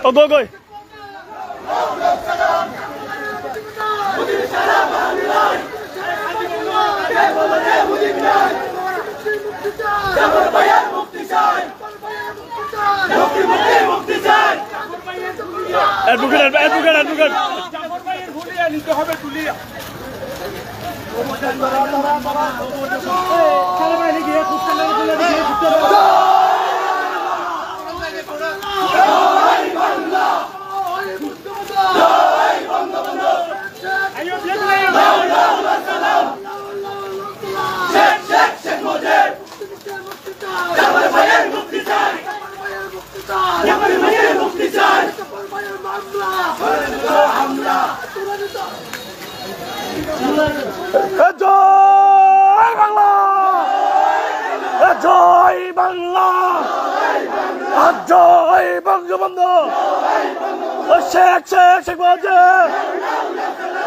Ogoy. Advocate. জয় বাংলা, জয় বঙ্গবন্ধু, শেখ মুজিব,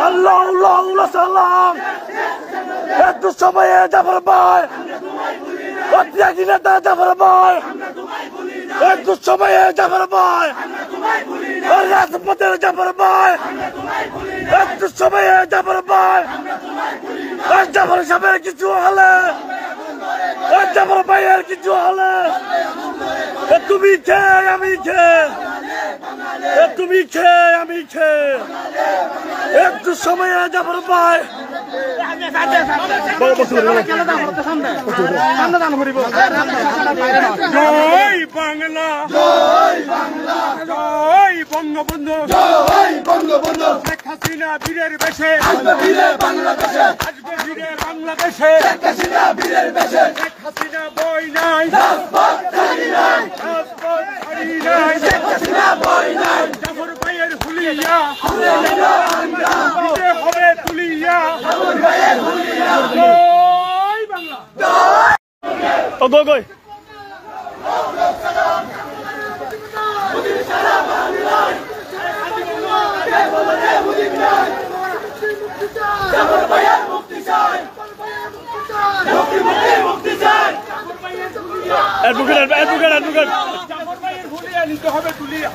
আল্লাহ সালাম। একটু সময়ে জাফর ভাই, ত্যাগী নেতা জাফর ভাই, একটু সময়ে জাফর ভাই, রাজপথের জাফর ভাই, একটু সময়ে জাফর ভাই, জাফর সাহেবের কিছু হলে, জাফর ভাইয়ের কিছু হলে, তুমি খেয়ে আমি খেয়ে, তুমি খেয়ে আমি খেয়ে, একটু সময়ে জাফর ভাই। জয় বাংলা, জয় বঙ্গবন্ধু, শেখ হাসিনা বীরের বেশে আসবে ফিরে বাংলাদেশে, শেখ হাসিনা বই নাই, জাফর ভাইয়ের হুলিয়া হবে তুলিয়া। জয় বাংলা, ওগোই। Advocate. জাফর ভাইয়ের হুলিয়া নিতে হবে তুলিয়া।